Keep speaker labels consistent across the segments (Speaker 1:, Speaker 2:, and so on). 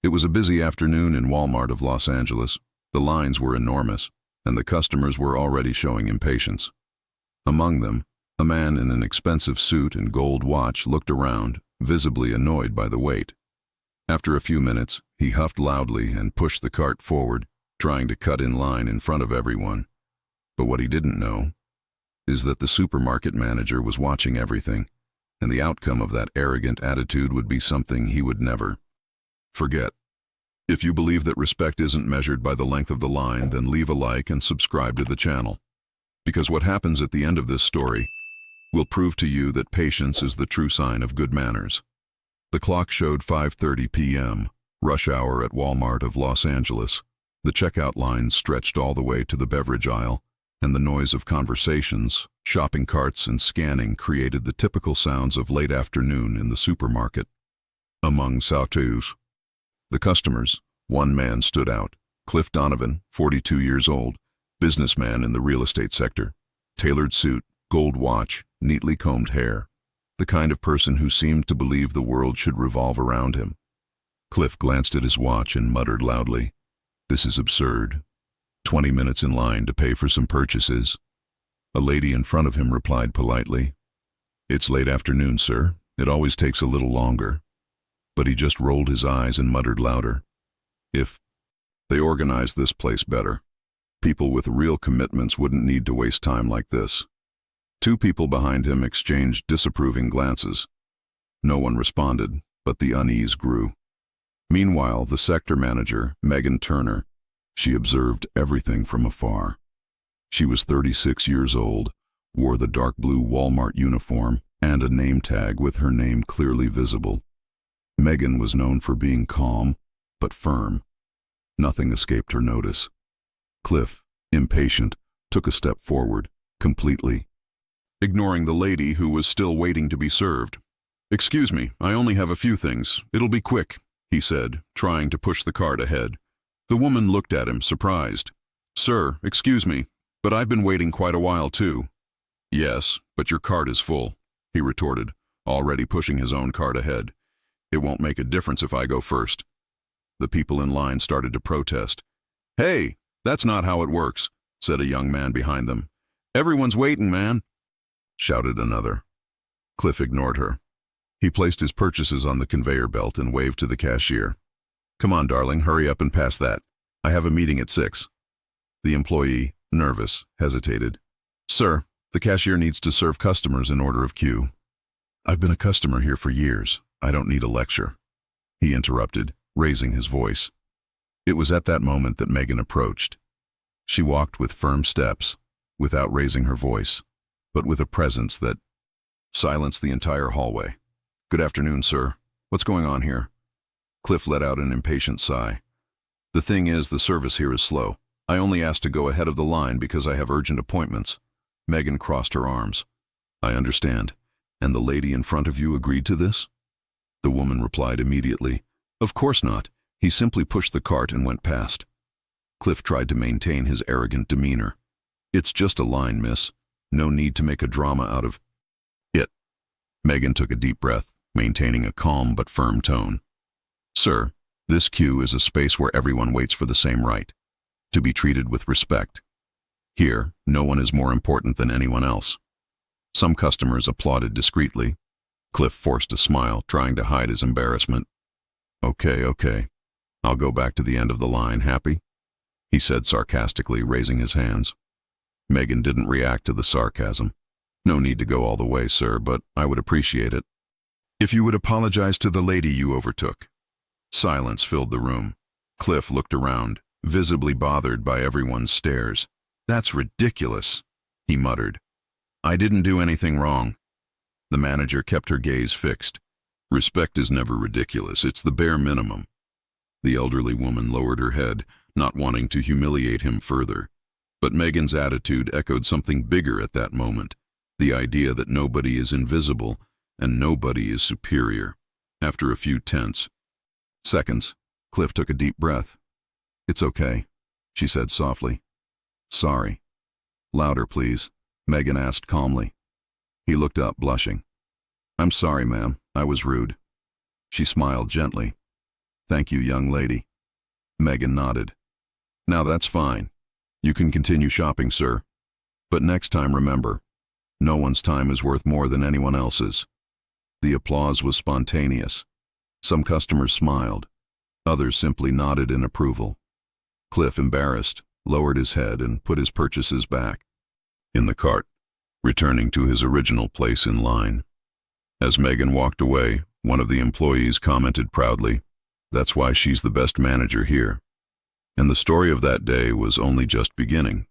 Speaker 1: It was a busy afternoon in Walmart of Los Angeles. The lines were enormous, and the customers were already showing impatience. Among them, a man in an expensive suit and gold watch looked around, visibly annoyed by the wait. After a few minutes, he huffed loudly and pushed the cart forward, trying to cut in line in front of everyone. But what he didn't know is that the supermarket manager was watching everything, and the outcome of that arrogant attitude would be something he would never forget. If you believe that respect isn't measured by the length of the line, then leave a like and subscribe to the channel. Because what happens at the end of this story will prove to you that patience is the true sign of good manners. The clock showed 5:30 p.m., rush hour at Walmart of Los Angeles. The checkout lines stretched all the way to the beverage aisle, and the noise of conversations, shopping carts, and scanning created the typical sounds of late afternoon in the supermarket. Among Sauteus, the customers, one man stood out. Cliff Donovan, 42 years old, businessman in the real estate sector. Tailored suit, gold watch, neatly combed hair. The kind of person who seemed to believe the world should revolve around him. Cliff glanced at his watch and muttered loudly, "This is absurd. 20 minutes in line to pay for some purchases." A lady in front of him replied politely, "It's late afternoon, sir. It always takes a little longer." But he just rolled his eyes and muttered louder, "If they organized this place better, people with real commitments wouldn't need to waste time like this." Two people behind him exchanged disapproving glances. No one responded, but the unease grew. Meanwhile, the sector manager, Megan Turner, she observed everything from afar. She was 36 years old, wore the dark blue Walmart uniform, and a name tag with her name clearly visible. Megan was known for being calm, but firm. Nothing escaped her notice. Cliff, impatient, took a step forward, completely ignoring the lady who was still waiting to be served. "Excuse me, I only have a few things. It'll be quick," he said, trying to push the cart ahead. The woman looked at him, surprised. "Sir, excuse me, but I've been waiting quite a while too." "Yes, but your cart is full," he retorted, already pushing his own cart ahead. "It won't make a difference if I go first." The people in line started to protest. "Hey, that's not how it works," said a young man behind them. "Everyone's waiting, man," shouted another. Cliff ignored her. He placed his purchases on the conveyor belt and waved to the cashier. "Come on, darling, hurry up and pass that. I have a meeting at 6. The employee, nervous, hesitated. "Sir, the cashier needs to serve customers in order of queue." "I've been a customer here for years. I don't need a lecture," he interrupted, raising his voice. It was at that moment that Megan approached. She walked with firm steps, without raising her voice, but with a presence that silenced the entire hallway. "Good afternoon, sir. What's going on here?" Cliff let out an impatient sigh. "The thing is, the service here is slow. I only asked to go ahead of the line because I have urgent appointments." Megan crossed her arms. "I understand. And the lady in front of you agreed to this?" The woman replied immediately, "Of course not. He simply pushed the cart and went past." Cliff tried to maintain his arrogant demeanor. "It's just a line, miss. No need to make a drama out of it." Megan took a deep breath, maintaining a calm but firm tone. "Sir, this queue is a space where everyone waits for the same right, to be treated with respect. Here, no one is more important than anyone else." Some customers applauded discreetly. Cliff forced a smile, trying to hide his embarrassment. Okay. I'll go back to the end of the line, happy?" he said sarcastically, raising his hands. Megan didn't react to the sarcasm. "No need to go all the way, sir, but I would appreciate it if you would apologize to the lady you overtook." Silence filled the room. Cliff looked around, visibly bothered by everyone's stares. "That's ridiculous," he muttered. "I didn't do anything wrong." The manager kept her gaze fixed. "Respect is never ridiculous. It's the bare minimum." The elderly woman lowered her head, not wanting to humiliate him further. But Megan's attitude echoed something bigger at that moment, the idea that nobody is invisible and nobody is superior. After a few tense seconds, Cliff took a deep breath. "It's okay," she said softly. "Sorry." "Louder, please," Megan asked calmly. He looked up, blushing. "I'm sorry, ma'am. I was rude." She smiled gently. Thank you, young lady. Megan nodded. Now that's fine. You can continue shopping, sir. But next time remember, no one's time is worth more than anyone else's. The applause was spontaneous. Some customers smiled. Others simply nodded in approval. Cliff, embarrassed, lowered his head and put his purchases back in the cart, returning to his original place in line. As Megan walked away, one of the employees commented proudly, "That's why she's the best manager here." And the story of that day was only just beginning.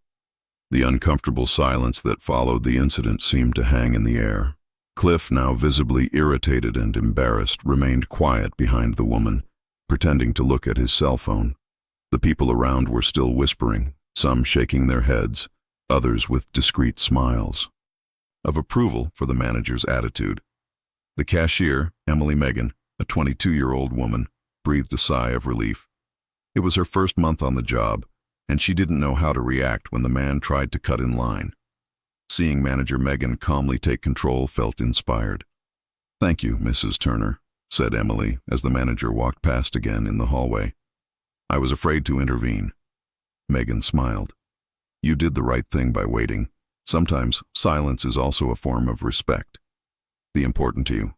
Speaker 1: The uncomfortable silence that followed the incident seemed to hang in the air. Cliff, now visibly irritated and embarrassed, remained quiet behind the woman, pretending to look at his cell phone. The people around were still whispering, some shaking their heads, others with discreet smiles of approval for the manager's attitude. The cashier, Emily Megan, a 22-year-old woman, breathed a sigh of relief. It was her first month on the job, and she didn't know how to react when the man tried to cut in line. Seeing manager Megan calmly take control felt inspired. "Thank you, Mrs. Turner," said Emily as the manager walked past again in the hallway. "I was afraid to intervene." Megan smiled. "You did the right thing by waiting. Sometimes silence is also a form of respect. The important to you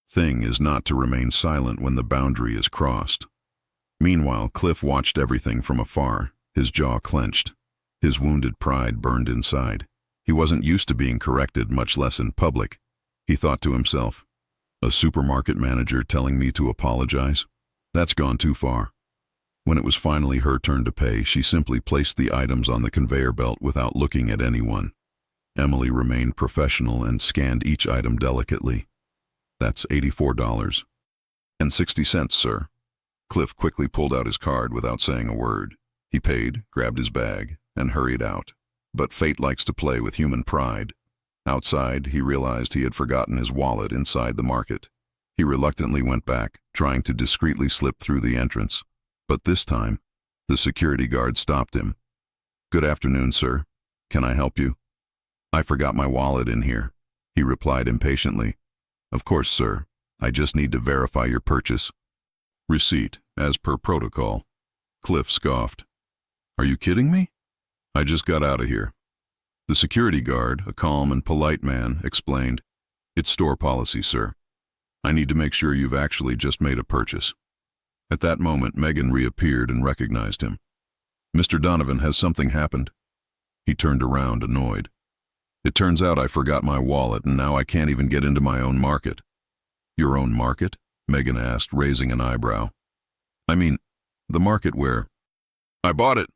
Speaker 1: thing is not to remain silent when the boundary is crossed." Meanwhile, Cliff watched everything from afar, his jaw clenched. His wounded pride burned inside. He wasn't used to being corrected, much less in public. He thought to himself, "A supermarket manager telling me to apologize? That's gone too far." When it was finally her turn to pay, she simply placed the items on the conveyor belt without looking at anyone. Emily remained professional and scanned each item delicately. "That's $84.60, sir." Cliff quickly pulled out his card without saying a word. He paid, grabbed his bag, and hurried out. But fate likes to play with human pride. Outside, he realized he had forgotten his wallet inside the market. He reluctantly went back, trying to discreetly slip through the entrance. But this time, the security guard stopped him. "Good afternoon, sir. Can I help you?" "I forgot my wallet in here," he replied impatiently. "Of course, sir. I just need to verify your purchase." "Receipt, as per protocol." Cliff scoffed. "Are you kidding me? I just got out of here." The security guard, a calm and polite man, explained, "It's store policy, sir. I need to make sure you've actually just made a purchase." At that moment, Megan reappeared and recognized him. "Mr. Donovan, has something happened?" He turned around, annoyed. "It turns out I forgot my wallet, and now I can't even get into my own market." "Your own market?" Megan asked, raising an eyebrow. "I mean, the market where—" "I bought it,"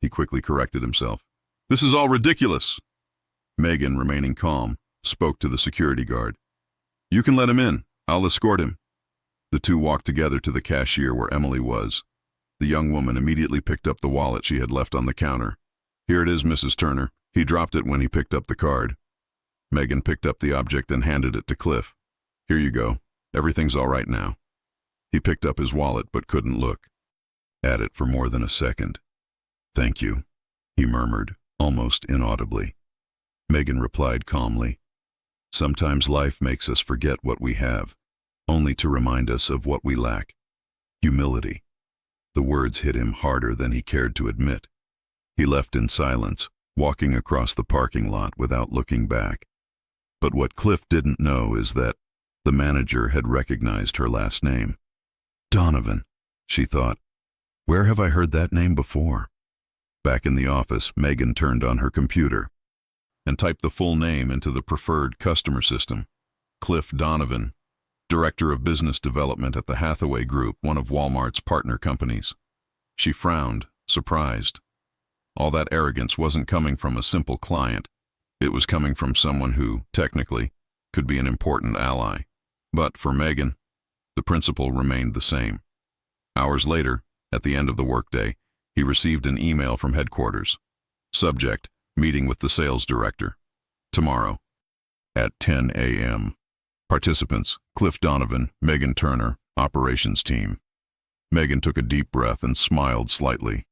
Speaker 1: he quickly corrected himself. "This is all ridiculous." Megan, remaining calm, spoke to the security guard. "You can let him in. I'll escort him." The two walked together to the cashier where Emily was. The young woman immediately picked up the wallet she had left on the counter. "Here it is, Mrs. Turner." He dropped it when he picked up the card. Megan picked up the object and handed it to Cliff. "Here you go. Everything's all right now." He picked up his wallet but couldn't look at it for more than a second. "Thank you," he murmured, almost inaudibly. Megan replied calmly, "Sometimes life makes us forget what we have, only to remind us of what we lack. Humility." The words hit him harder than he cared to admit. He left in silence, walking across the parking lot without looking back. But what Cliff didn't know is that the manager had recognized her last name. "Donovan," she thought. "Where have I heard that name before?" Back in the office, Megan turned on her computer and typed the full name into the preferred customer system. Cliff Donovan, Director of Business Development at the Hathaway Group, one of Walmart's partner companies. She frowned, surprised. All that arrogance wasn't coming from a simple client. It was coming from someone who, technically, could be an important ally. But for Megan, the principle remained the same. Hours later, at the end of the workday, he received an email from headquarters. Subject: meeting with the sales director. Tomorrow, at 10 a.m. Participants: Cliff Donovan, Megan Turner, operations team. Megan took a deep breath and smiled slightly.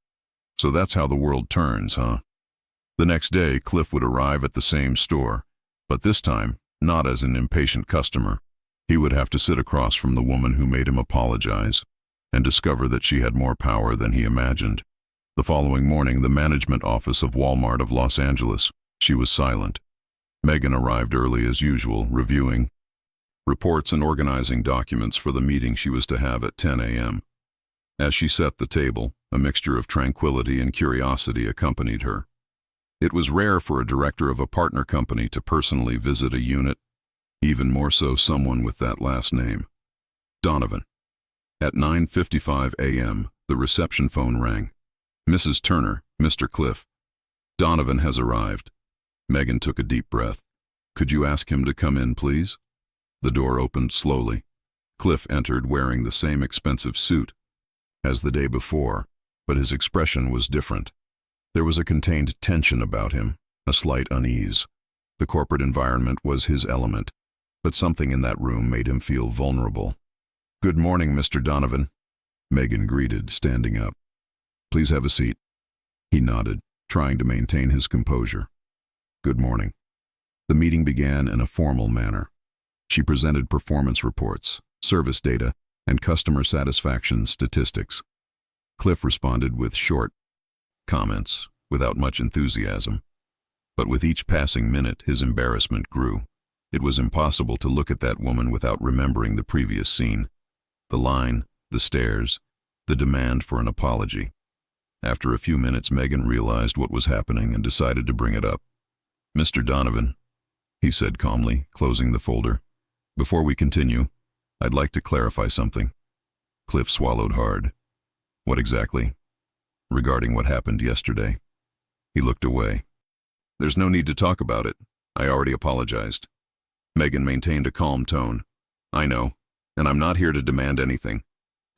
Speaker 1: So that's how the world turns, huh? The next day, Cliff would arrive at the same store, but this time, not as an impatient customer. He would have to sit across from the woman who made him apologize. and discover that she had more power than he imagined. The following morning, the management office of Walmart of Los Angeles. She was silent. Megan arrived early as usual, reviewing reports and organizing documents for the meeting she was to have at 10 a.m. As she set the table, a mixture of tranquility and curiosity accompanied her. It was rare for a director of a partner company to personally visit a unit, even more so someone with that last name. Donovan. At 9:55 a.m., the reception phone rang. Mrs. Turner, Mr. Cliff. Donovan has arrived. Megan took a deep breath. Could you ask him to come in, please? The door opened slowly. Cliff entered wearing the same expensive suit as the day before, but his expression was different. There was a contained tension about him, a slight unease. The corporate environment was his element, but something in that room made him feel vulnerable. Good morning, Mr. Donovan, Megan greeted, standing up. Please have a seat. He nodded, trying to maintain his composure. Good morning. The meeting began in a formal manner. She presented performance reports, service data, and customer satisfaction statistics. Cliff responded with short comments, without much enthusiasm. But with each passing minute, his embarrassment grew. It was impossible to look at that woman without remembering the previous scene. The line, the stares, the demand for an apology. After a few minutes, Megan realized what was happening and decided to bring it up. Mr. Donovan, he said calmly, closing the folder. Before we continue, I'd like to clarify something. Cliff swallowed hard. What exactly? Regarding what happened yesterday. He looked away. There's no need to talk about it. I already apologized. Megan maintained a calm tone. I know, and I'm not here to demand anything.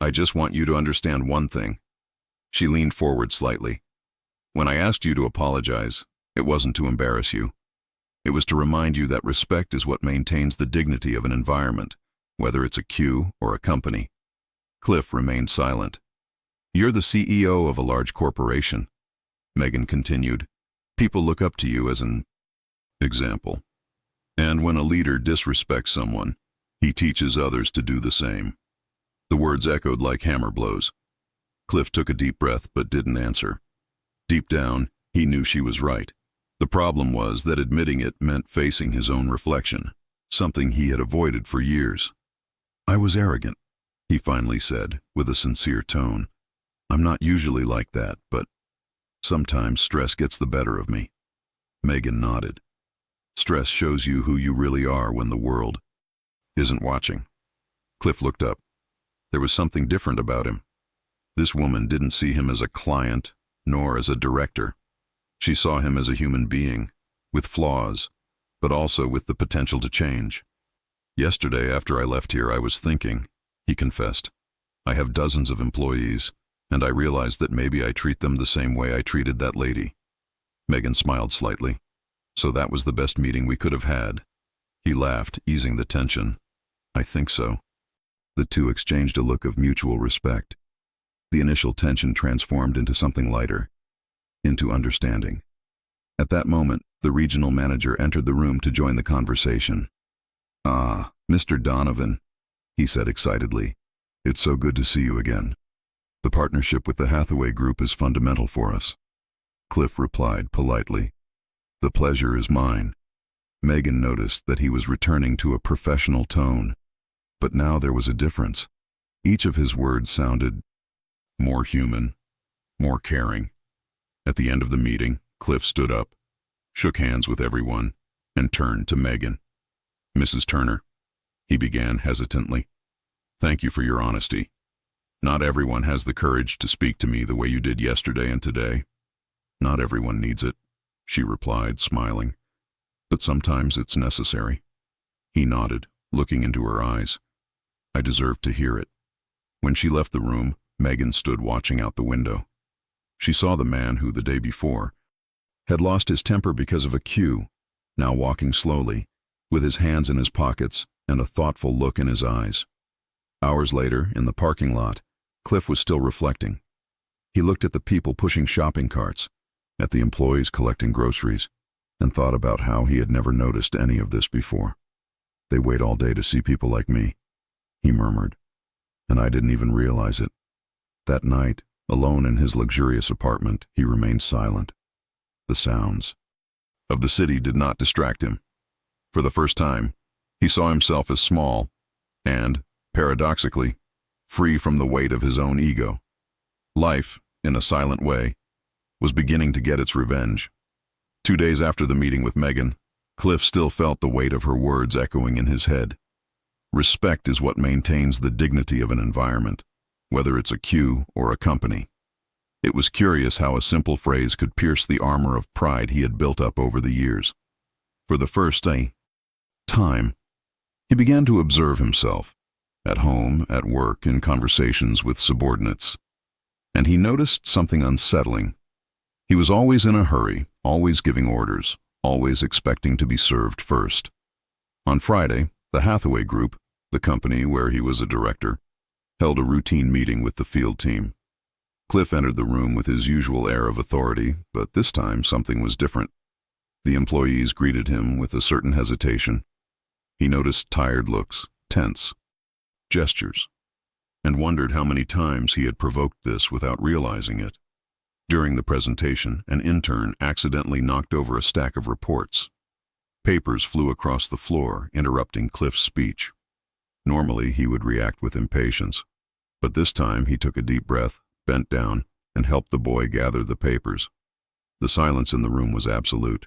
Speaker 1: I just want you to understand one thing. She leaned forward slightly. When I asked you to apologize, it wasn't to embarrass you. It was to remind you that respect is what maintains the dignity of an environment, whether it's a queue or a company. Cliff remained silent. You're the CEO of a large corporation, Megan continued. People look up to you as an example. And when a leader disrespects someone, he teaches others to do the same. The words echoed like hammer blows. Cliff took a deep breath but didn't answer. Deep down, he knew she was right. The problem was that admitting it meant facing his own reflection, something he had avoided for years. I was arrogant, he finally said, with a sincere tone. I'm not usually like that, but sometimes stress gets the better of me. Megan nodded. Stress shows you who you really are when the world isn't watching. Cliff looked up. There was something different about him. This woman didn't see him as a client, nor as a director. She saw him as a human being, with flaws, but also with the potential to change. Yesterday, after I left here, I was thinking, he confessed. I have dozens of employees, and I realized that maybe I treat them the same way I treated that lady. Megan smiled slightly. So that was the best meeting we could have had. He laughed, easing the tension. I think so. The two exchanged a look of mutual respect. The initial tension transformed into something lighter, into understanding. At that moment, the regional manager entered the room to join the conversation. Ah, Mr. Donovan, he said excitedly. It's so good to see you again. The partnership with the Hathaway Group is fundamental for us. Cliff replied politely. The pleasure is mine. Megan noticed that he was returning to a professional tone, but now there was a difference. Each of his words sounded more human, more caring. At the end of the meeting, Cliff stood up, shook hands with everyone, and turned to Megan. Mrs. Turner, he began hesitantly. Thank you for your honesty. Not everyone has the courage to speak to me the way you did yesterday and today. Not everyone needs it, she replied, smiling. But sometimes it's necessary. He nodded, looking into her eyes. I deserve to hear it. When she left the room, Megan stood watching out the window. She saw the man who, the day before, had lost his temper because of a cue, now walking slowly, with his hands in his pockets and a thoughtful look in his eyes. Hours later, in the parking lot, Cliff was still reflecting. He looked at the people pushing shopping carts, at the employees collecting groceries, and thought about how he had never noticed any of this before. They wait all day to see people like me, he murmured, and I didn't even realize it. That night, alone in his luxurious apartment, he remained silent. The sounds of the city did not distract him. For the first time, he saw himself as small and, paradoxically, free from the weight of his own ego. Life, in a silent way, was beginning to get its revenge. 2 days after the meeting with Megan, Cliff still felt the weight of her words echoing in his head. Respect is what maintains the dignity of an environment, whether it's a queue or a company. It was curious how a simple phrase could pierce the armor of pride he had built up over the years. For the first time, he began to observe himself, at home, at work, in conversations with subordinates. And he noticed something unsettling. He was always in a hurry, always giving orders, always expecting to be served first. On Friday, the Hathaway Group, the company where he was a director, held a routine meeting with the field team. Cliff entered the room with his usual air of authority, but this time something was different. The employees greeted him with a certain hesitation. He noticed tired looks, tense gestures, and wondered how many times he had provoked this without realizing it. During the presentation, an intern accidentally knocked over a stack of reports. Papers flew across the floor, interrupting Cliff's speech. Normally, he would react with impatience, but this time he took a deep breath, bent down, and helped the boy gather the papers. The silence in the room was absolute.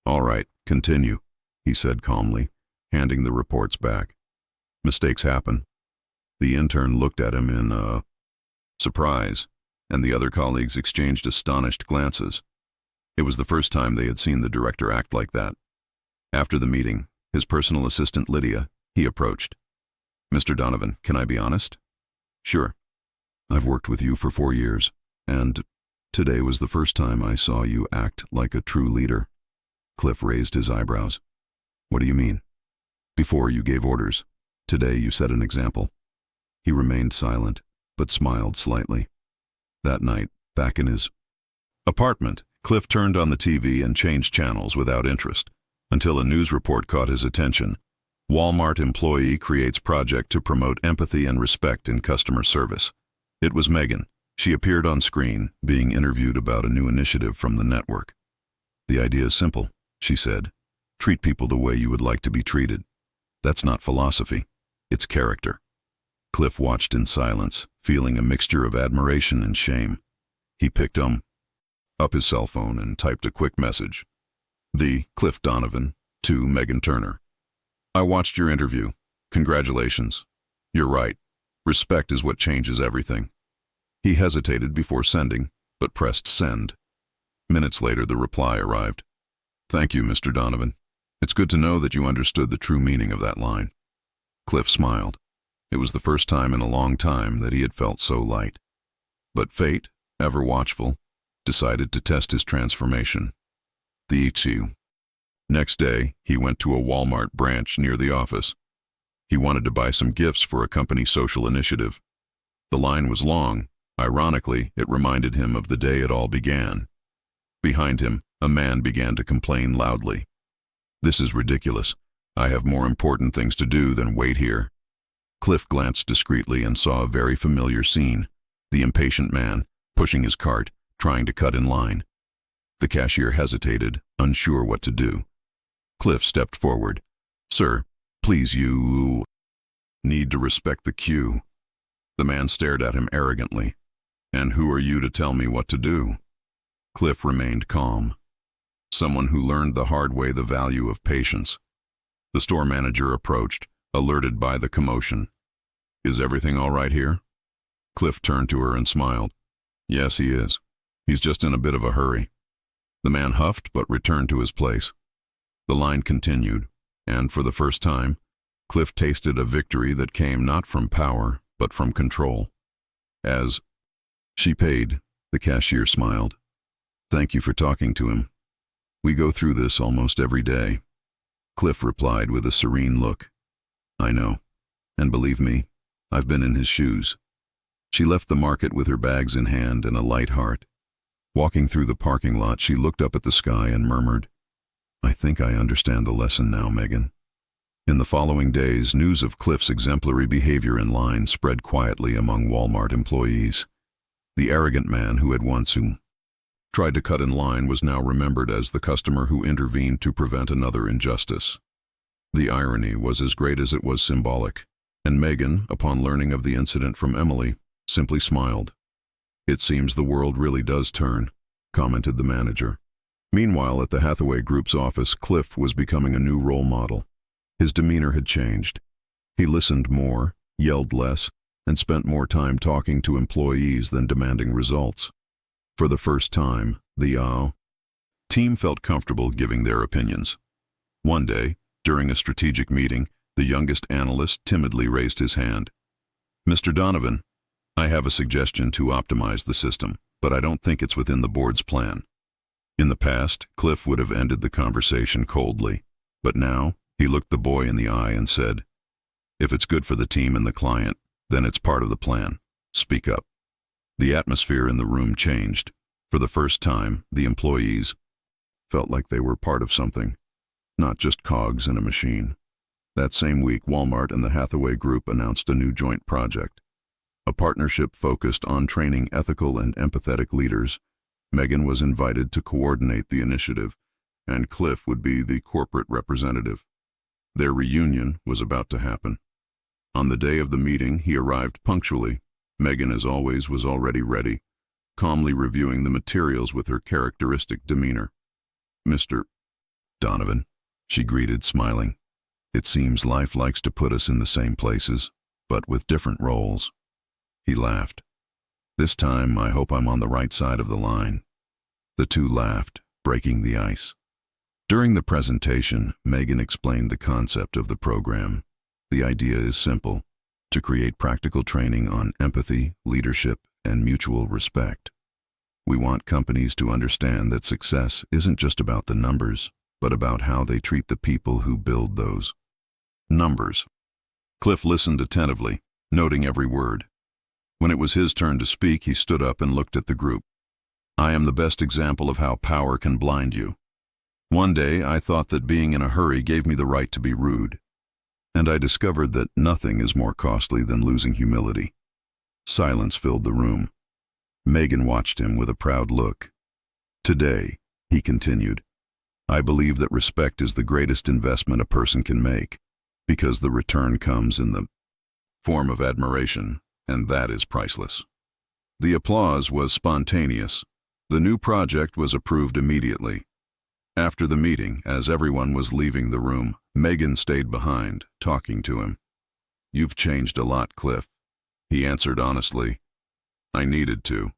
Speaker 1: "All right, continue," he said calmly, handing the reports back. "Mistakes happen." The intern looked at him in surprise, and the other colleagues exchanged astonished glances. It was the first time they had seen the director act like that. After the meeting, his personal assistant Lydia, he approached. "Mr. Donovan, can I be honest?" "Sure. I've worked with you for 4 years, and today was the first time I saw you act like a true leader." Cliff raised his eyebrows. "What do you mean?" "Before you gave orders. Today you set an example." He remained silent, but smiled slightly. That night, back in his apartment, Cliff turned on the TV and changed channels without interest, until a news report caught his attention. Walmart employee creates project to promote empathy and respect in customer service. It was Megan. She appeared on screen, being interviewed about a new initiative from the network. "The idea is simple," she said. "Treat people the way you would like to be treated. That's not philosophy. It's character." Cliff watched in silence, feeling a mixture of admiration and shame. He picked up his cell phone and typed a quick message. "The Cliff Donovan, to Megan Turner. I watched your interview. Congratulations. You're right. Respect is what changes everything." He hesitated before sending, but pressed send. Minutes later, the reply arrived. "Thank you, Mr. Donovan. It's good to know that you understood the true meaning of that line." Cliff smiled. It was the first time in a long time that he had felt so light. But fate, ever watchful, decided to test his transformation. The issue. Next day, he went to a Walmart branch near the office. He wanted to buy some gifts for a company social initiative. The line was long. Ironically, it reminded him of the day it all began. Behind him, a man began to complain loudly. "This is ridiculous. I have more important things to do than wait here." Cliff glanced discreetly and saw a very familiar scene. The impatient man, pushing his cart, trying to cut in line. The cashier hesitated, unsure what to do. Cliff stepped forward. "Sir, please, you need to respect the queue." The man stared at him arrogantly. "And who are you to tell me what to do?" Cliff remained calm. Someone who learned the hard way the value of patience. The store manager approached, alerted by the commotion. "Is everything all right here?" Cliff turned to her and smiled. "Yes, he is. He's just in a bit of a hurry." The man huffed but returned to his place. The line continued, and for the first time, Cliff tasted a victory that came not from power, but from control. As she paid, the cashier smiled. "Thank you for talking to him. We go through this almost every day." Cliff replied with a serene look. "I know, and believe me, I've been in his shoes." She left the market with her bags in hand and a light heart. Walking through the parking lot, she looked up at the sky and murmured, "I think I understand the lesson now, Megan." In the following days, news of Cliff's exemplary behavior in line spread quietly among Walmart employees. The arrogant man who had once tried to cut in line was now remembered as the customer who intervened to prevent another injustice. The irony was as great as it was symbolic, and Megan, upon learning of the incident from Emily, simply smiled. "It seems the world really does turn," commented the manager. Meanwhile, at the Hathaway Group's office, Cliff was becoming a new role model. His demeanor had changed. He listened more, yelled less, and spent more time talking to employees than demanding results. For the first time, the team felt comfortable giving their opinions. One day, during a strategic meeting, the youngest analyst timidly raised his hand. "Mr. Donovan, I have a suggestion to optimize the system, but I don't think it's within the board's plan." In the past, Cliff would have ended the conversation coldly, but now he looked the boy in the eye and said, "If it's good for the team and the client, then it's part of the plan. Speak up." The atmosphere in the room changed. For the first time, the employees felt like they were part of something, not just cogs in a machine. That same week, Walmart and the Hathaway Group announced a new joint project, a partnership focused on training ethical and empathetic leaders. Megan was invited to coordinate the initiative, and Cliff would be the corporate representative. Their reunion was about to happen. On the day of the meeting, he arrived punctually. Megan, as always, was already ready, calmly reviewing the materials with her characteristic demeanor. "Mr. Donovan," she greeted, smiling. "It seems life likes to put us in the same places, but with different roles." He laughed. "This time, I hope I'm on the right side of the line." The two laughed, breaking the ice. During the presentation, Megan explained the concept of the program. The idea is simple: to create practical training on empathy, leadership, and mutual respect. We want companies to understand that success isn't just about the numbers, but about how they treat the people who build those numbers. Cliff listened attentively, noting every word. When it was his turn to speak, he stood up and looked at the group. "I am the best example of how power can blind you. One day, I thought that being in a hurry gave me the right to be rude. And I discovered that nothing is more costly than losing humility." Silence filled the room. Megan watched him with a proud look. "Today," he continued, "I believe that respect is the greatest investment a person can make, because the return comes in the form of admiration, and that is priceless." The applause was spontaneous. The new project was approved immediately. After the meeting, as everyone was leaving the room, Megan stayed behind, talking to him. "You've changed a lot, Cliff," he answered honestly. "I needed to.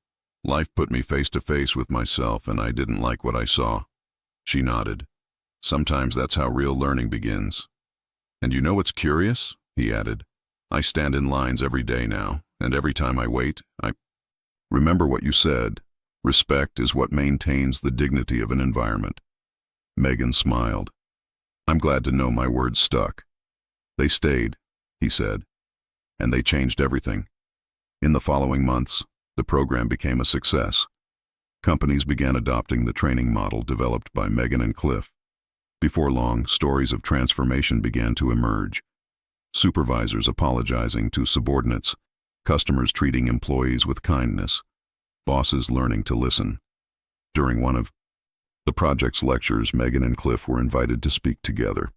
Speaker 1: Life put me face to face with myself, and I didn't like what I saw." She nodded. "Sometimes that's how real learning begins." "And you know what's curious?" he added. "I stand in lines every day now, and every time I wait, I remember what you said. Respect is what maintains the dignity of an environment." Megan smiled. "I'm glad to know my words stuck." "They stayed," he said, "and they changed everything." In the following months, the program became a success. Companies began adopting the training model developed by Megan and Cliff. Before long, stories of transformation began to emerge. Supervisors apologizing to subordinates, customers treating employees with kindness, bosses learning to listen. During one of the project's lectures, Megan and Cliff were invited to speak together.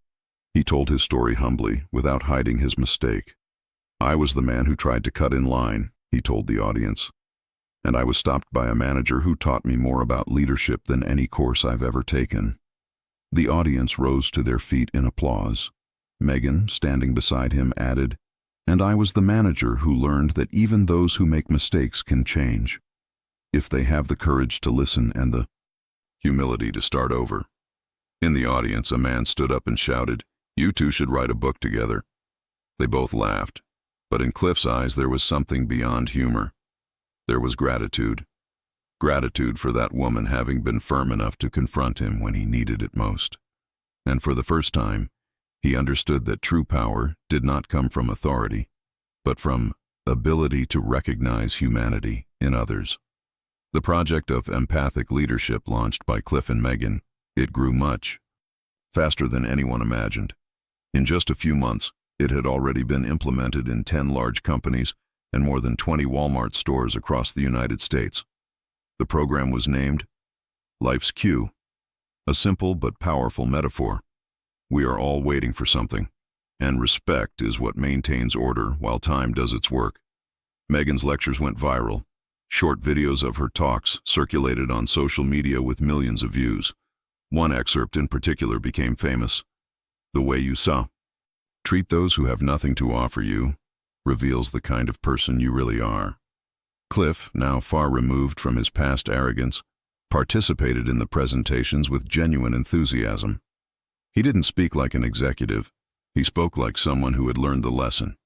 Speaker 1: He told his story humbly, without hiding his mistake. "I was the man who tried to cut in line," he told the audience. "And I was stopped by a manager who taught me more about leadership than any course I've ever taken." The audience rose to their feet in applause. Megan, standing beside him, added, "And I was the manager who learned that even those who make mistakes can change, if they have the courage to listen and the humility to start over." In the audience, a man stood up and shouted, "You two should write a book together." They both laughed, but in Cliff's eyes there was something beyond humor. There was gratitude. Gratitude for that woman having been firm enough to confront him when he needed it most. And for the first time, he understood that true power did not come from authority, but from ability to recognize humanity in others. The project of empathic leadership launched by Cliff and Megan, it grew much faster than anyone imagined. In just a few months, it had already been implemented in 10 large companies, and more than 20 Walmart stores across the United States. The program was named Life's Cue, a simple but powerful metaphor. We are all waiting for something, and respect is what maintains order while time does its work. Megan's lectures went viral. Short videos of her talks circulated on social media with millions of views. One excerpt in particular became famous. The way you saw. Treat those who have nothing to offer you reveals the kind of person you really are. Cliff, now far removed from his past arrogance, participated in the presentations with genuine enthusiasm. He didn't speak like an executive. He spoke like someone who had learned the lesson.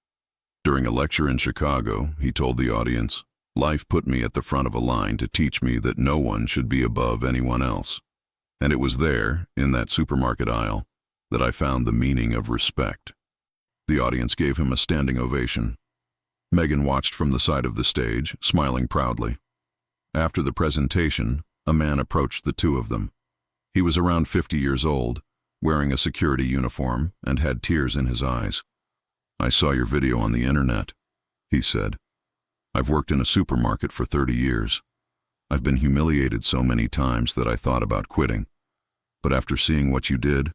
Speaker 1: During a lecture in Chicago, he told the audience, "Life put me at the front of a line to teach me that no one should be above anyone else. And it was there, in that supermarket aisle, that I found the meaning of respect." The audience gave him a standing ovation. Megan watched from the side of the stage, smiling proudly. After the presentation, a man approached the two of them. He was around 50 years old, wearing a security uniform, and had tears in his eyes. "I saw your video on the internet," he said. "I've worked in a supermarket for 30 years. I've been humiliated so many times that I thought about quitting. But after seeing what you did,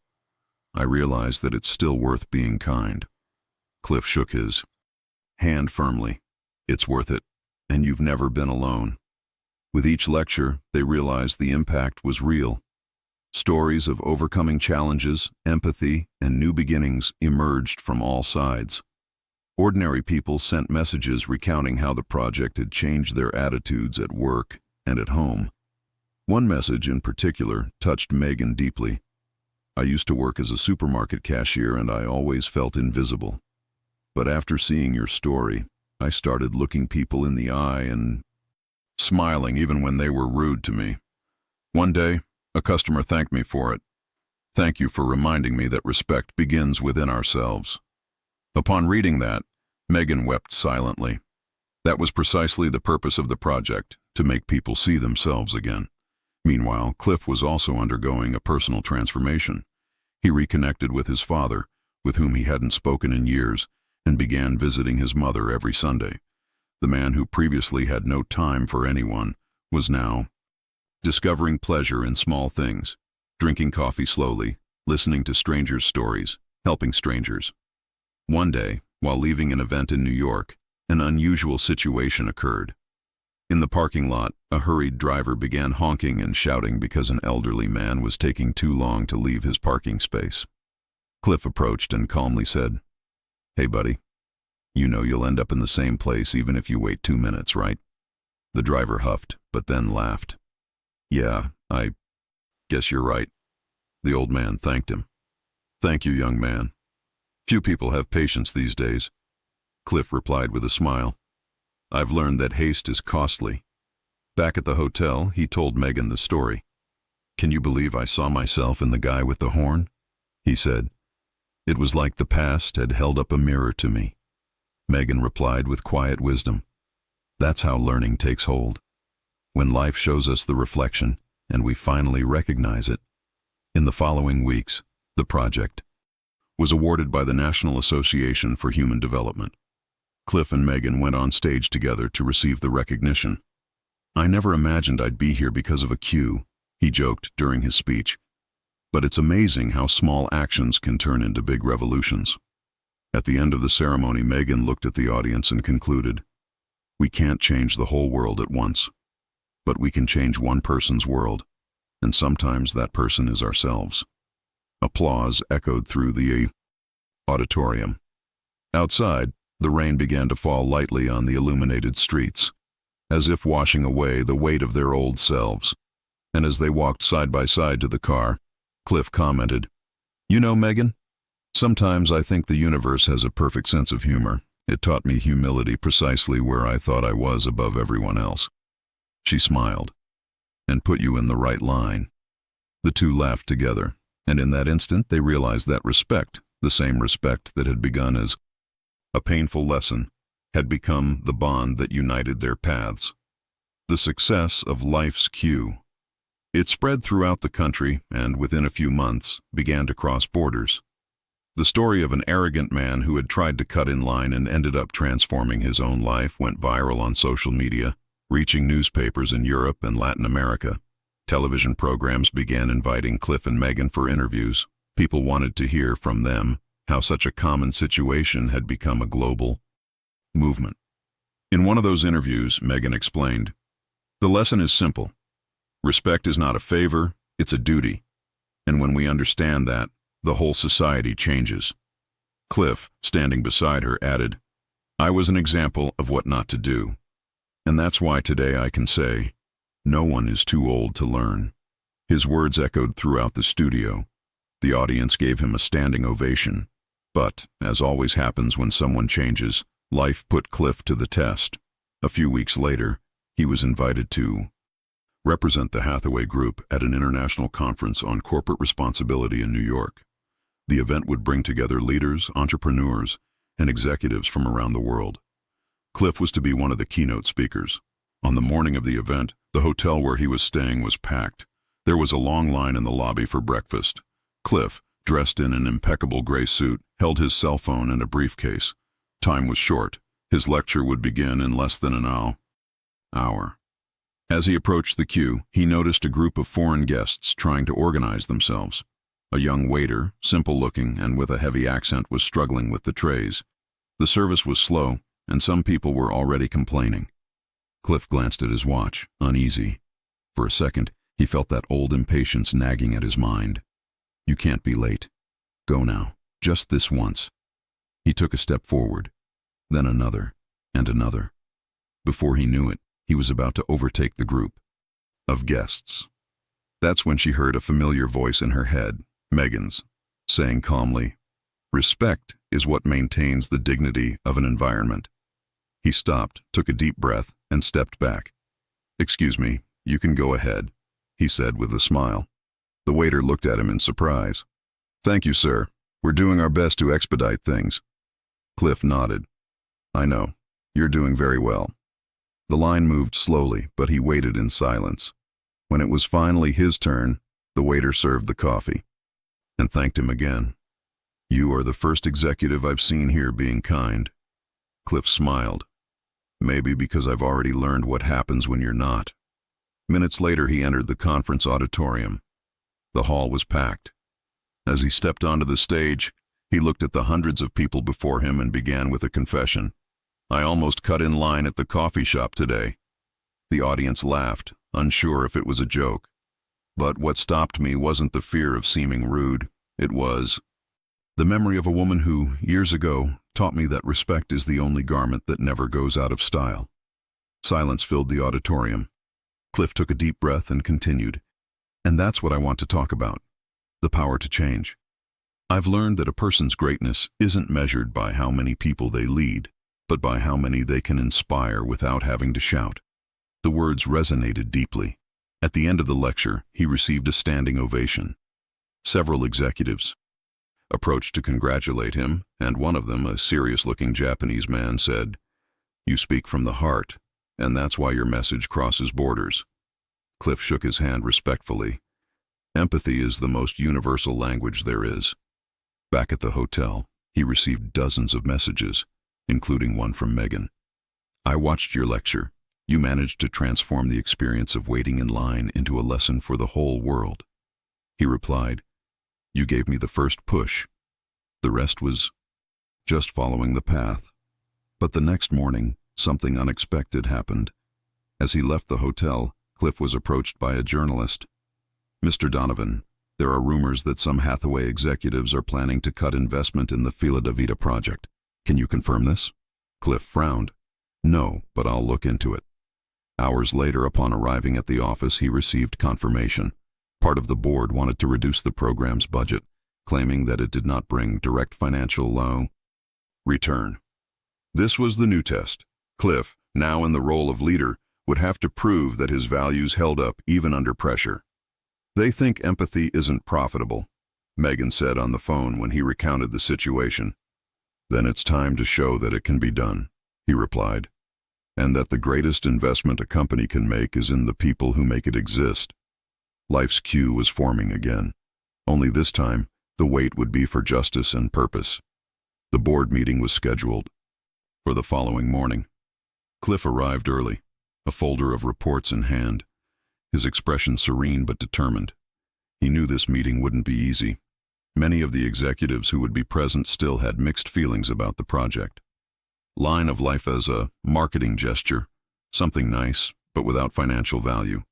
Speaker 1: I realized that it's still worth being kind." Cliff shook his hand firmly. "It's worth it, and you've never been alone." With each lecture, they realized the impact was real. Stories of overcoming challenges, empathy, and new beginnings emerged from all sides. Ordinary people sent messages recounting how the project had changed their attitudes at work and at home. One message in particular touched Megan deeply. "I used to work as a supermarket cashier and I always felt invisible. But after seeing your story, I started looking people in the eye and smiling even when they were rude to me. One day, a customer thanked me for it. Thank you for reminding me that respect begins within ourselves." Upon reading that, Megan wept silently. That was precisely the purpose of the project, to make people see themselves again. Meanwhile, Cliff was also undergoing a personal transformation. He reconnected with his father, with whom he hadn't spoken in years, and began visiting his mother every Sunday. The man who previously had no time for anyone was now discovering pleasure in small things, drinking coffee slowly, listening to strangers' stories, helping strangers. One day, while leaving an event in New York, an unusual situation occurred. In the parking lot, a hurried driver began honking and shouting because an elderly man was taking too long to leave his parking space. Cliff approached and calmly said, "Hey buddy, you know you'll end up in the same place even if you wait 2 minutes, right?" The driver huffed, but then laughed. "Yeah, I guess you're right." The old man thanked him. "Thank you, young man. Few people have patience these days." Cliff replied with a smile. "I've learned that haste is costly." Back at the hotel, he told Megan the story. "Can you believe I saw myself in the guy with the horn?" he said. "It was like the past had held up a mirror to me." Megan replied with quiet wisdom. "That's how learning takes hold. When life shows us the reflection, and we finally recognize it." In the following weeks, the project was awarded by the National Association for Human Development. Cliff and Megan went on stage together to receive the recognition. "I never imagined I'd be here because of a cue," he joked during his speech. "But it's amazing how small actions can turn into big revolutions." At the end of the ceremony, Megan looked at the audience and concluded, "We can't change the whole world at once, but we can change one person's world, and sometimes that person is ourselves." Applause echoed through the auditorium. Outside, the rain began to fall lightly on the illuminated streets, as if washing away the weight of their old selves. And as they walked side by side to the car, Cliff commented, "You know, Megan, sometimes I think the universe has a perfect sense of humor. It taught me humility precisely where I thought I was above everyone else." She smiled, "And put you in the right line." The two laughed together, and in that instant they realized that respect, the same respect that had begun as a painful lesson, had become the bond that united their paths. The success of Life's Cue. It spread throughout the country and, within a few months, began to cross borders. The story of an arrogant man who had tried to cut in line and ended up transforming his own life went viral on social media, reaching newspapers in Europe and Latin America. Television programs began inviting Cliff and Megan for interviews. People wanted to hear from them how such a common situation had become a global movement. In one of those interviews, Megan explained, "The lesson is simple. Respect is not a favor, it's a duty. And when we understand that, the whole society changes." Cliff, standing beside her, added, "I was an example of what not to do. And that's why today I can say, no one is too old to learn." His words echoed throughout the studio. The audience gave him a standing ovation. But, as always happens when someone changes, life put Cliff to the test. A few weeks later, he was invited to represent the Hathaway Group at an international conference on corporate responsibility in New York. The event would bring together leaders, entrepreneurs, and executives from around the world. Cliff was to be one of the keynote speakers. On the morning of the event, the hotel where he was staying was packed. There was a long line in the lobby for breakfast. Cliff, dressed in an impeccable gray suit, held his cell phone and a briefcase. Time was short. His lecture would begin in less than an hour. As he approached the queue, he noticed a group of foreign guests trying to organize themselves. A young waiter, simple-looking and with a heavy accent, was struggling with the trays. The service was slow, and some people were already complaining. Cliff glanced at his watch, uneasy. For a second, he felt that old impatience nagging at his mind. "You can't be late. Go now, just this once." He took a step forward, then another, and another. Before he knew it, he was about to overtake the group of guests. That's when she heard a familiar voice in her head, Megan's, saying calmly, "Respect is what maintains the dignity of an environment." He stopped, took a deep breath, and stepped back. "Excuse me, you can go ahead," he said with a smile. The waiter looked at him in surprise. "Thank you, sir. We're doing our best to expedite things." Cliff nodded. "I know. You're doing very well." The line moved slowly, but he waited in silence. When it was finally his turn, the waiter served the coffee and thanked him again. "You are the first executive I've seen here being kind." Cliff smiled. "Maybe because I've already learned what happens when you're not." Minutes later, he entered the conference auditorium. The hall was packed. As he stepped onto the stage, he looked at the hundreds of people before him and began with a confession. "I almost cut in line at the coffee shop today." The audience laughed, unsure if it was a joke. But what stopped me wasn't the fear of seeming rude. It was the memory of a woman who, years ago, taught me that respect is the only garment that never goes out of style. Silence filled the auditorium. Cliff took a deep breath and continued. "And that's what I want to talk about. The power to change. I've learned that a person's greatness isn't measured by how many people they lead, but by how many they can inspire without having to shout." The words resonated deeply. At the end of the lecture, he received a standing ovation. Several executives approached to congratulate him, and one of them, a serious-looking Japanese man, said, "You speak from the heart, and that's why your message crosses borders." Cliff shook his hand respectfully. Empathy is the most universal language there is. Back at the hotel, he received dozens of messages, including one from Megan. "I watched your lecture. You managed to transform the experience of waiting in line into a lesson for the whole world." He replied, "You gave me the first push. The rest was just following the path." But the next morning, something unexpected happened. As he left the hotel, Cliff was approached by a journalist. "Mr. Donovan, there are rumors that some Hathaway executives are planning to cut investment in the Fila da Vida project. Can you confirm this?" Cliff frowned. "No, but I'll look into it." Hours later, upon arriving at the office, he received confirmation. Part of the board wanted to reduce the program's budget, claiming that it did not bring direct financial return. This was the new test. Cliff, now in the role of leader, would have to prove that his values held up even under pressure. "They think empathy isn't profitable," Megan said on the phone when he recounted the situation. "Then it's time to show that it can be done," he replied, "and that the greatest investment a company can make is in the people who make it exist." Life's queue was forming again. Only this time, The wait would be for justice and purpose. The board meeting was scheduled for the following morning. Cliff arrived early, a folder of reports in hand, his expression serene but determined. He knew this meeting wouldn't be easy. Many of the executives who would be present still had mixed feelings about the project. Line of life as a marketing gesture, something nice, but without financial value.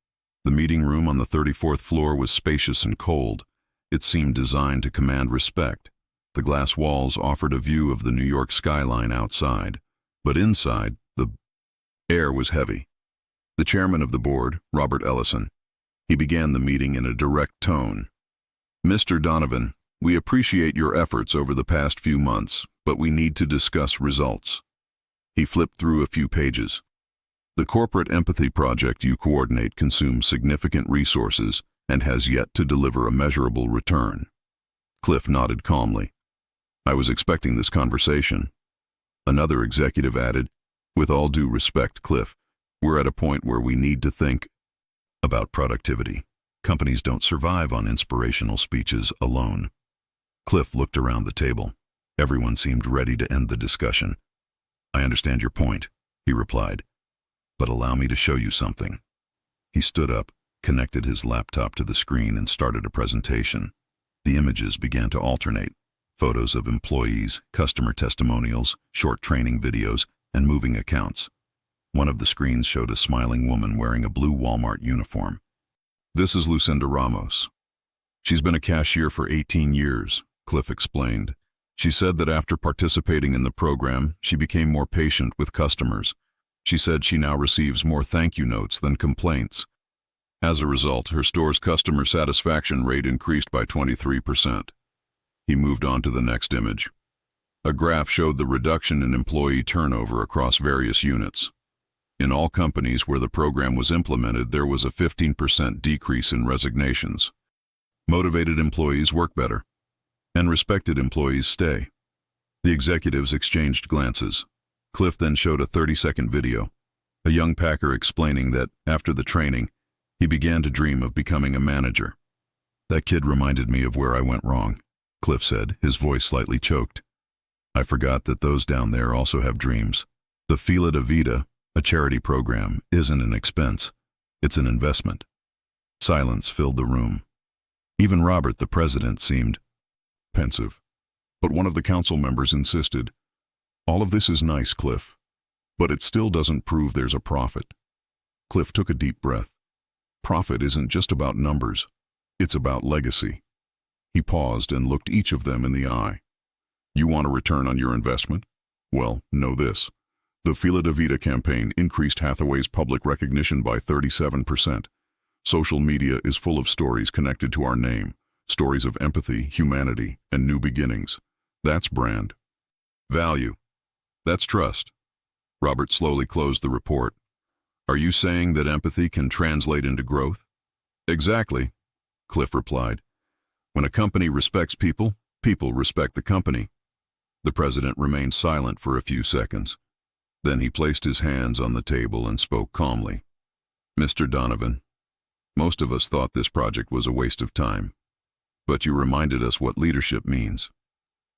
Speaker 1: The meeting room on the 34th floor was spacious and cold. It seemed designed to command respect. The glass walls offered a view of the New York skyline outside, but inside, the air was heavy. The chairman of the board, Robert Ellison, he began the meeting in a direct tone. "Mr. Donovan, we appreciate your efforts over the past few months, but we need to discuss results." He flipped through a few pages. "The corporate empathy project you coordinate consumes significant resources and has yet to deliver a measurable return." Cliff nodded calmly. "I was expecting this conversation." Another executive added, "With all due respect, Cliff, we're at a point where we need to think about productivity. Companies don't survive on inspirational speeches alone." Cliff looked around the table. Everyone seemed ready to end the discussion. "I understand your point," he replied, "but allow me to show you something." He stood up, connected his laptop to the screen, and started a presentation. The images began to alternate: photos of employees, customer testimonials, short training videos, and moving accounts. One of the screens showed a smiling woman wearing a blue Walmart uniform. "This is Lucinda Ramos. She's been a cashier for 18 years, Cliff explained. She said that after participating in the program, she became more patient with customers. She said she now receives more thank you notes than complaints. As a result, her store's customer satisfaction rate increased by 23%. He moved on to the next image. A graph showed the reduction in employee turnover across various units. In all companies where the program was implemented, there was a 15% decrease in resignations. Motivated employees work better, and respected employees stay. The executives exchanged glances. Cliff then showed a 30-second video, a young packer explaining that, after the training, he began to dream of becoming a manager. "That kid reminded me of where I went wrong," Cliff said, his voice slightly choked. "I forgot that those down there also have dreams. The Fila de Vida, a charity program, isn't an expense. It's an investment." Silence filled the room. Even Robert, the president, seemed pensive. But one of the council members insisted, "All of this is nice, Cliff, but it still doesn't prove there's a profit." Cliff took a deep breath. Profit isn't just about numbers. It's about legacy. He paused and looked each of them in the eye. "You want a return on your investment? Well, know this. The Fila de Vida campaign increased Hathaway's public recognition by 37%. Social media is full of stories connected to our name, stories of empathy, humanity, and new beginnings. That's brand. Value. That's trust." Robert slowly closed the report. "Are you saying that empathy can translate into growth?" "Exactly," Cliff replied. "When a company respects people, people respect the company." The president remained silent for a few seconds. Then he placed his hands on the table and spoke calmly. "Mr. Donovan, most of us thought this project was a waste of time, but you reminded us what leadership means."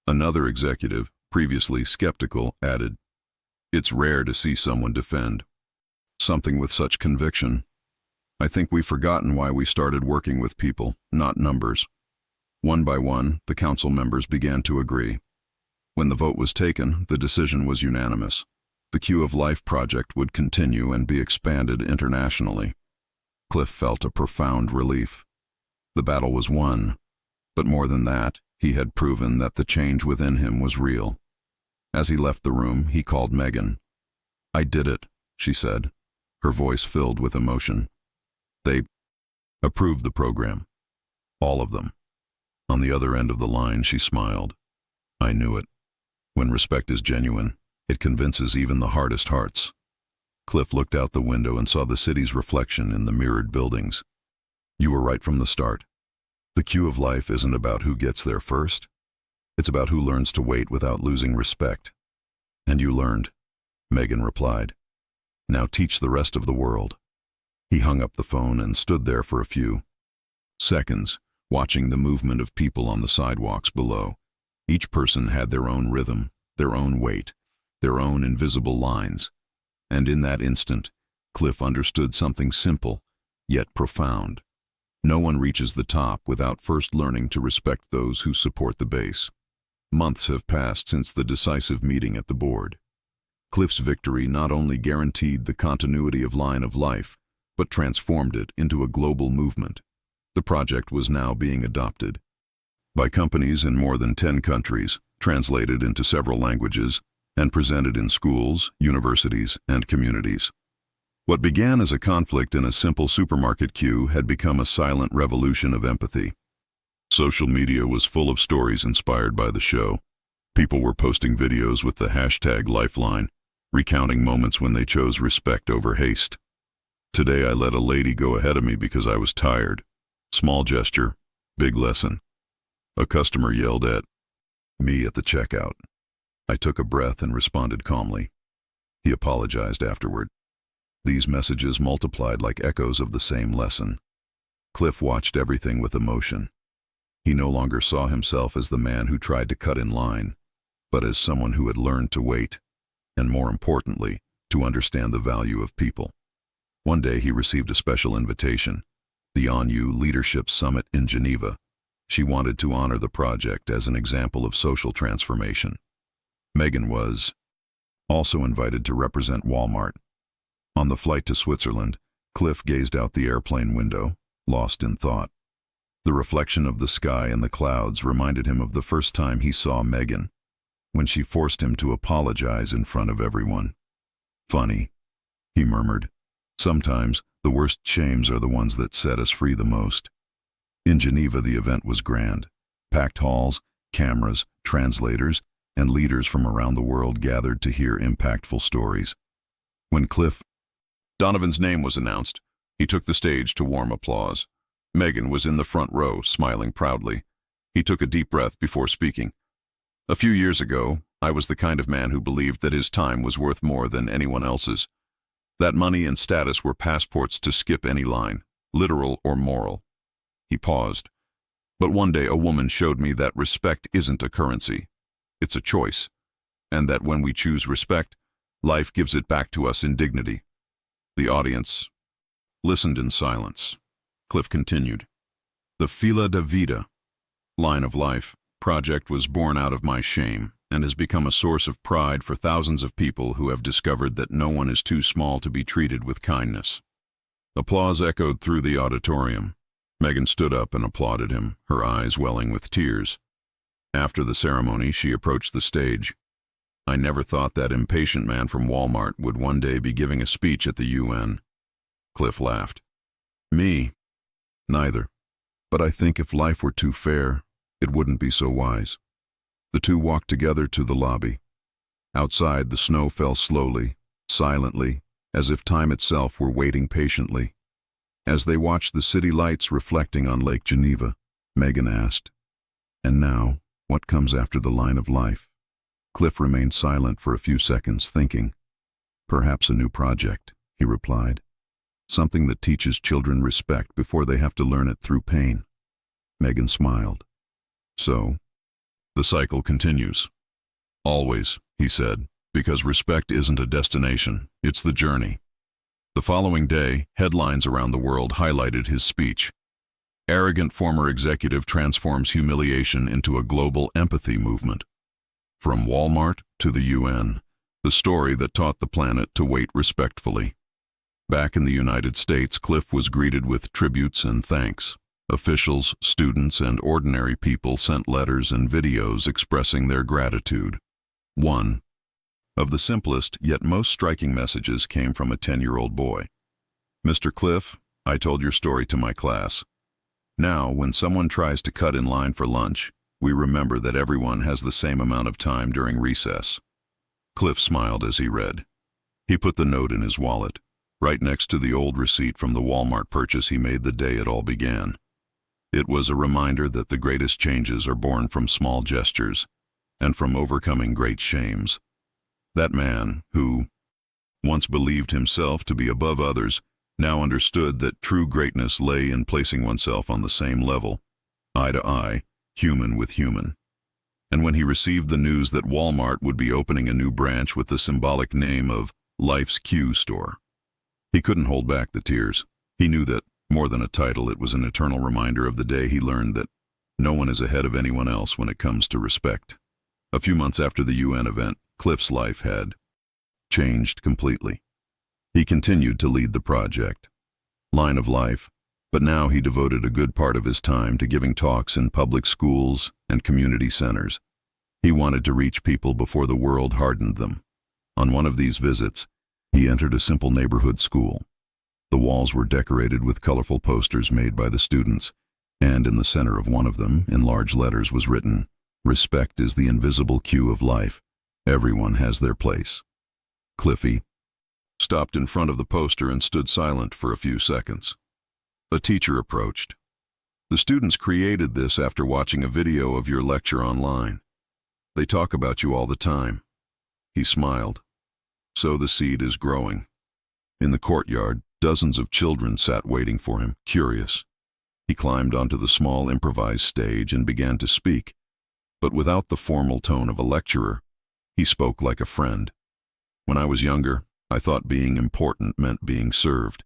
Speaker 1: Another executive, previously skeptical, added, "It's rare to see someone defend something with such conviction. I think we've forgotten why we started working with people, not numbers." One by one, the council members began to agree. When the vote was taken, the decision was unanimous. The Q of Life project would continue and be expanded internationally. Cliff felt a profound relief. The battle was won, but more than that, he had proven that the change within him was real. As he left the room, he called Megan. "I did it," she said, her voice filled with emotion. "They approved the program. All of them." On the other end of the line, she smiled. "I knew it. When respect is genuine, it convinces even the hardest hearts." Cliff looked out the window and saw the city's reflection in the mirrored buildings. "You were right from the start. The Q of Life isn't about who gets there first. It's about who learns to wait without losing respect." "And you learned," Megan replied. "Now teach the rest of the world." He hung up the phone and stood there for a few seconds, watching the movement of people on the sidewalks below. Each person had their own rhythm, their own weight, their own invisible lines. And in that instant, Cliff understood something simple, yet profound. No one reaches the top without first learning to respect those who support the base. Months have passed since the decisive meeting at the board. Cliff's victory not only guaranteed the continuity of Line of Life, but transformed it into a global movement. The project was now being adopted by companies in more than 10 countries, translated into several languages, and presented in schools, universities, and communities. What began as a conflict in a simple supermarket queue had become a silent revolution of empathy. Social media was full of stories inspired by the show. People were posting videos with the hashtag Lifeline, recounting moments when they chose respect over haste. Today I let a lady go ahead of me because I was tired. Small gesture, big lesson. A customer yelled at me at the checkout. I took a breath and responded calmly. He apologized afterward. These messages multiplied like echoes of the same lesson. Cliff watched everything with emotion. He no longer saw himself as the man who tried to cut in line, but as someone who had learned to wait, and more importantly, to understand the value of people. One day he received a special invitation, the ONU Leadership Summit in Geneva. She wanted to honor the project as an example of social transformation. Megan was also invited to represent Walmart. On the flight to Switzerland, Cliff gazed out the airplane window, lost in thought. The reflection of the sky and the clouds reminded him of the first time he saw Megan, when she forced him to apologize in front of everyone. Funny, he murmured. Sometimes the worst shames are the ones that set us free the most. In Geneva, the event was grand. Packed halls, cameras, translators, and leaders from around the world gathered to hear impactful stories. When Donovan's name was announced, he took the stage to warm applause. Megan was in the front row, smiling proudly. He took a deep breath before speaking. A few years ago, I was the kind of man who believed that his time was worth more than anyone else's. That money and status were passports to skip any line, literal or moral. He paused. But one day a woman showed me that respect isn't a currency. It's a choice. And that when we choose respect, life gives it back to us in dignity. The audience listened in silence. Cliff continued. The Fila da Vida, Line of Life, project was born out of my shame and has become a source of pride for thousands of people who have discovered that no one is too small to be treated with kindness. Applause echoed through the auditorium. Megan stood up and applauded him, her eyes welling with tears. After the ceremony, she approached the stage. I never thought that impatient man from Walmart would one day be giving a speech at the UN. Cliff laughed. Me? Neither. But I think if life were too fair, it wouldn't be so wise. The two walked together to the lobby. Outside, the snow fell slowly, silently, as if time itself were waiting patiently. As they watched the city lights reflecting on Lake Geneva, Megan asked, "And now, what comes after the Line of Life?" Cliff remained silent for a few seconds, thinking. "Perhaps a new project," he replied. "Something that teaches children respect before they have to learn it through pain." Megan smiled. "So, the cycle continues." "Always," he said, "because respect isn't a destination, it's the journey." The following day, headlines around the world highlighted his speech. Arrogant former executive transforms humiliation into a global empathy movement. From Walmart to the UN, the story that taught the planet to wait respectfully. Back in the United States, Cliff was greeted with tributes and thanks. Officials, students, and ordinary people sent letters and videos expressing their gratitude. One of the simplest yet most striking messages came from a 10-year-old boy. "Mr. Cliff, I told your story to my class. Now, when someone tries to cut in line for lunch, we remember that everyone has the same amount of time during recess." Cliff smiled as he read. He put the note in his wallet, right next to the old receipt from the Walmart purchase he made the day it all began. It was a reminder that the greatest changes are born from small gestures and from overcoming great shames. That man, who once believed himself to be above others, now understood that true greatness lay in placing oneself on the same level. eye to eye, human with human. And when he received the news that Walmart would be opening a new branch with the symbolic name of Life's Q Store, he couldn't hold back the tears. He knew that, more than a title, it was an eternal reminder of the day he learned that no one is ahead of anyone else when it comes to respect. A few months after the UN event, Cliff's life had changed completely. He continued to lead the project, Line of Life, but now he devoted a good part of his time to giving talks in public schools and community centers. He wanted to reach people before the world hardened them. On one of these visits, he entered a simple neighborhood school. The walls were decorated with colorful posters made by the students, and in the center of one of them, in large letters, was written, "Respect is the invisible Q of life. Everyone has their place." Cliffy stopped in front of the poster and stood silent for a few seconds. A teacher approached. "The students created this after watching a video of your lecture online. They talk about you all the time." He smiled. So the seed is growing. In the courtyard, dozens of children sat waiting for him, curious. He climbed onto the small improvised stage and began to speak, but without the formal tone of a lecturer. He spoke like a friend. "When I was younger, I thought being important meant being served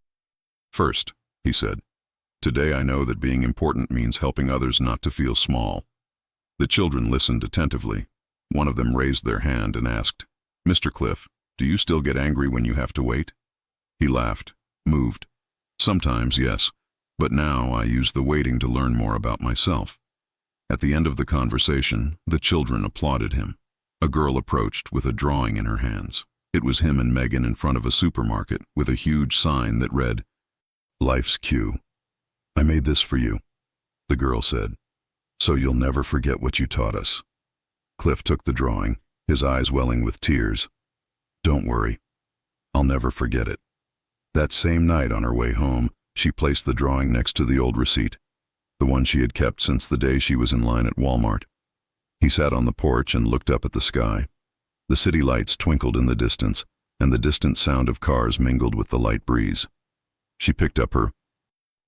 Speaker 1: first," he said. "Today I know that being important means helping others not to feel small." The children listened attentively. One of them raised their hand and asked, "Mr. Cliff, do you still get angry when you have to wait?" He laughed, moved. "Sometimes, yes, but now I use the waiting to learn more about myself." At the end of the conversation, the children applauded him. A girl approached with a drawing in her hands. It was him and Megan in front of a supermarket with a huge sign that read, "Life's Q." "I made this for you," the girl said, "so you'll never forget what you taught us." Cliff took the drawing, his eyes welling with tears. "Don't worry, I'll never forget it." That same night on her way home, she placed the drawing next to the old receipt, the one she had kept since the day she was in line at Walmart. He sat on the porch and looked up at the sky. The city lights twinkled in the distance, and the distant sound of cars mingled with the light breeze. She picked up her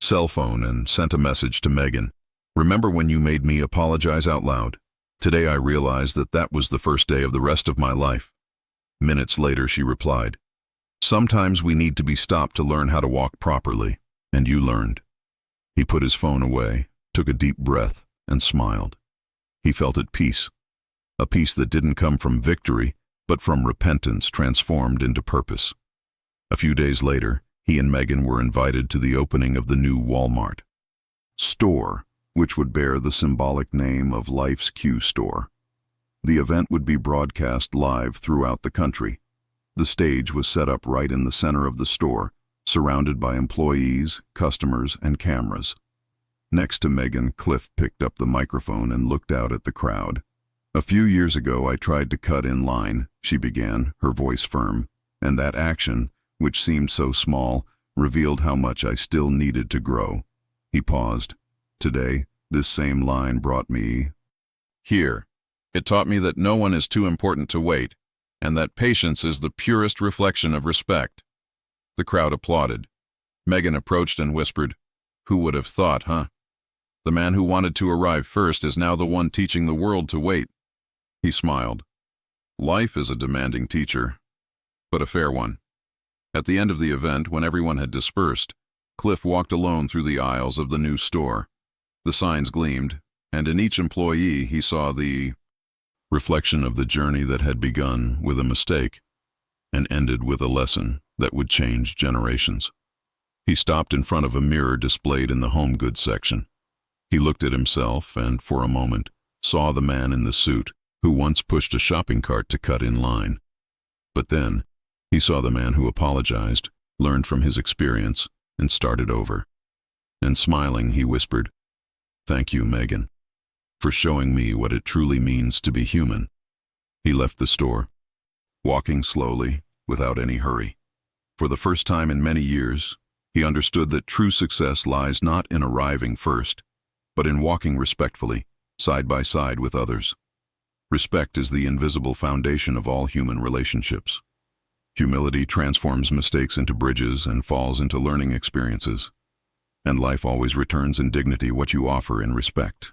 Speaker 1: cell phone and sent a message to Megan. "Remember when you made me apologize out loud? Today I realized that that was the first day of the rest of my life." Minutes later she replied, "Sometimes we need to be stopped to learn how to walk properly, and you learned." He put his phone away, took a deep breath, and smiled. He felt at peace, a peace that didn't come from victory, but from repentance transformed into purpose. A few days later, he and Megan were invited to the opening of the new Walmart store, which would bear the symbolic name of Life's Q Store. The event would be broadcast live throughout the country. The stage was set up right in the center of the store, surrounded by employees, customers, and cameras. Next to Megan, Cliff picked up the microphone and looked out at the crowd. "A few years ago I tried to cut in line," she began, her voice firm, "and that action, which seemed so small, revealed how much I still needed to grow." He paused. "Today, this same line brought me here. It taught me that no one is too important to wait, and that patience is the purest reflection of respect." The crowd applauded. Megan approached and whispered, "Who would have thought, huh? The man who wanted to arrive first is now the one teaching the world to wait." He smiled. Life is a demanding teacher, but a fair one. At the end of the event, when everyone had dispersed, Cliff walked alone through the aisles of the new store. The signs gleamed, and in each employee he saw the reflection of the journey that had begun with a mistake and ended with a lesson that would change generations. He stopped in front of a mirror displayed in the home goods section. He looked at himself and, for a moment, saw the man in the suit who once pushed a shopping cart to cut in line. But then, he saw the man who apologized, learned from his experience, and started over. And smiling, he whispered, "Thank you, Megan, for showing me what it truly means to be human." He left the store, walking slowly, without any hurry. For the first time in many years, he understood that true success lies not in arriving first, but in walking respectfully, side by side with others. Respect is the invisible foundation of all human relationships. Humility transforms mistakes into bridges and falls into learning experiences. And life always returns in dignity what you offer in respect.